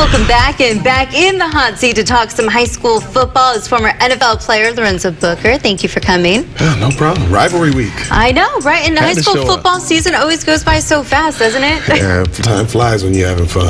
Welcome back, and back in the hot seat to talk some high school football is former NFL player Lorenzo. Thank you for coming. Yeah, no problem. Rivalry week. I know, right? And the high school football season always goes by so fast, doesn't it? Yeah, time flies when you're having fun.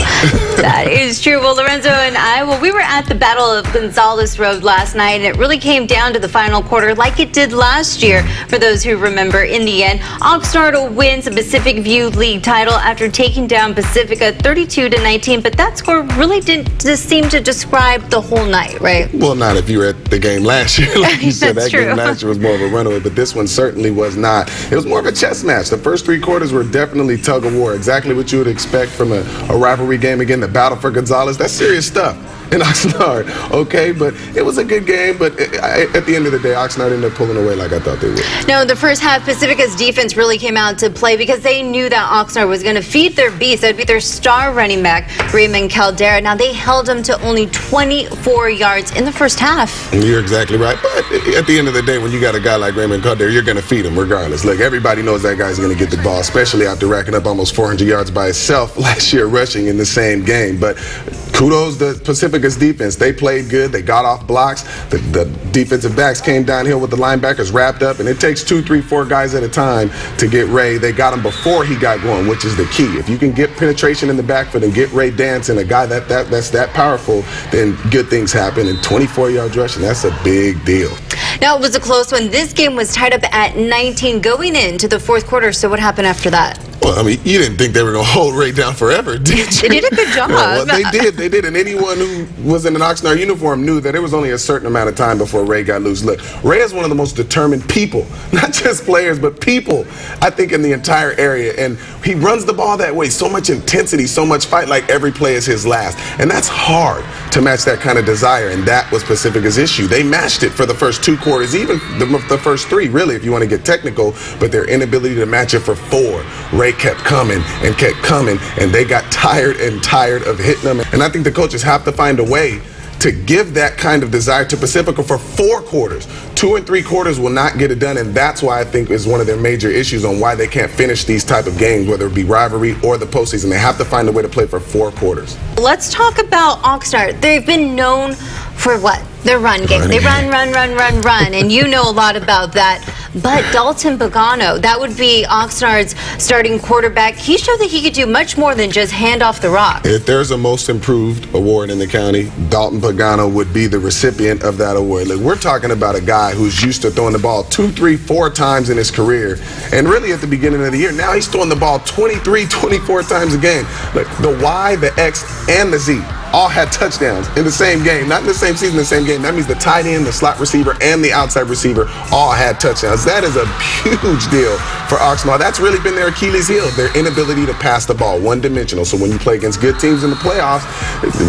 That is true. Well, Lorenzo and I, we were at the Battle of Gonzales Road last night, and it really came down to the final quarter like it did last year. For those who remember, in the end, Oxnard wins the Pacific View League title after taking down Pacifica 32-19, but that score really didn't just seem to describe the whole night, right? Well, not if you were at the game last year. Like you said, that game last year was more of a runaway, but this one certainly was not. It was more of a chess match. The first three quarters were definitely tug of war, exactly what you would expect from a rivalry game. Again, the battle for Gonzales, that's serious stuff in Oxnard, okay? But it was a good game, but at the end of the day, Oxnard ended up pulling away like I thought they would. No, the first half, Pacifica's defense really came out to play because they knew that Oxnard was going to feed their beast. That would be their star running back, Raymond Caldera. Now, they held him to only 24 yards in the first half. You're exactly right. But at the end of the day, when you got a guy like Raymond Caldera, you're going to feed him regardless. Look, everybody knows that guy's going to get the ball, especially after racking up almost 400 yards by himself last year rushing in the same game. But kudos to Pacifica's defense. They played good. They got off blocks. The defensive backs came downhill with the linebackers wrapped up, and it takes 2, 3, 4 guys at a time to get Ray. They got him before he got going, which is the key. If you can get penetration in the backfield and get Ray dancing, a guy that's that powerful, then good things happen. And 24-yard rushing, that's a big deal. Now, it was a close one. This game was tied up at 19 going into the fourth quarter. So what happened after that? Well, I mean, you didn't think they were going to hold Ray down forever, did you? They did a good job. Well, they did. And anyone who was in an Oxnard uniform knew that there was only a certain amount of time before Ray got loose. Look, Ray is one of the most determined people, not just players, but people, I think, in the entire area. And he runs the ball that way. So much intensity, so much fight, like every play is his last. And that's hard to match that kind of desire, and that was Pacifica's issue. They matched it for the first 2 quarters, even the first 3, really, if you want to get technical, but their inability to match it for 4. Ray kept coming, and they got tired of hitting them. And I think the coaches have to find a way to give that kind of desire to Pacifica for 4 quarters. 2 and 3 quarters will not get it done, and that's why I think is one of their major issues on why they can't finish these type of games, whether it be rivalry or the postseason. They have to find a way to play for 4 quarters. Let's talk about Oxnard. They've been known for what? Their run game. They run, and you know a lot about that. But Dalton Pagano, that would be Oxnard's starting quarterback. He showed that he could do much more than just hand off the rock. If there's a most improved award in the county, Dalton Pagano would be the recipient of that award. Look, we're talking about a guy who's used to throwing the ball 2, 3, 4 times in his career. And really at the beginning of the year, now he's throwing the ball 23, 24 times a game. Look, the Y, the X, and the Z all had touchdowns in the same game. Not in the same season, the same game. That means the tight end, the slot receiver, and the outside receiver all had touchdowns. That is a huge deal for Oxnard. That's really been their Achilles heel, their inability to pass the ball, one-dimensional. So when you play against good teams in the playoffs,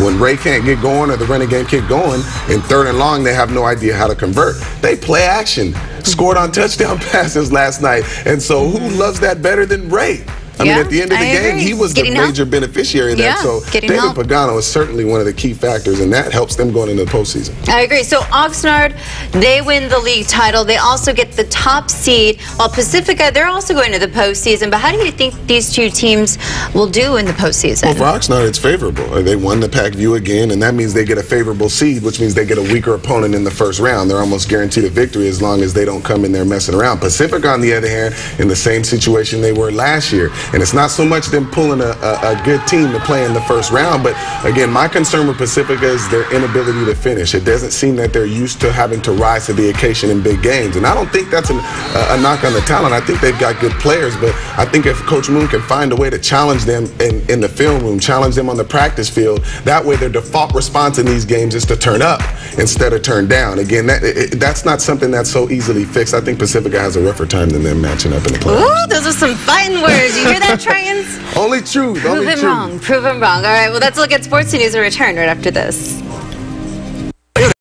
when Ray can't get going or the running game can't going, in 3rd and long, they have no idea how to convert. They play action, scored on touchdown passes last night. And so who loves that better than Ray? I mean, at the end of the game, he was the major beneficiary of that. So David Pagano is certainly one of the key factors, and that helps them going into the postseason. I agree. So Oxnard, they win the league title. They also get the top seed, while Pacifica, they're also going to the postseason. But how do you think these 2 teams will do in the postseason? Well, for Oxnard, it's favorable. They won the Pac View again, and that means they get a favorable seed, which means they get a weaker opponent in the first round. They're almost guaranteed a victory as long as they don't come in there messing around. Pacifica, on the other hand, in the same situation they were last year. And it's not so much them pulling a good team to play in the first round, but again, my concern with Pacifica is their inability to finish. It doesn't seem that they're used to having to rise to the occasion in big games, and I don't think that's a knock on the talent. I think they've got good players, but I think if Coach Moon can find a way to challenge them in the film room, challenge them on the practice field, that way their default response in these games is to turn up instead of turn down. Again, that's not something that's so easily fixed. I think Pacifica has a rougher time than them matching up in the playoffs. Ooh, those are some fighting words. You hear that, Trey? Only truth. Prove him wrong. All right, well, let's look at sports news and return right after this.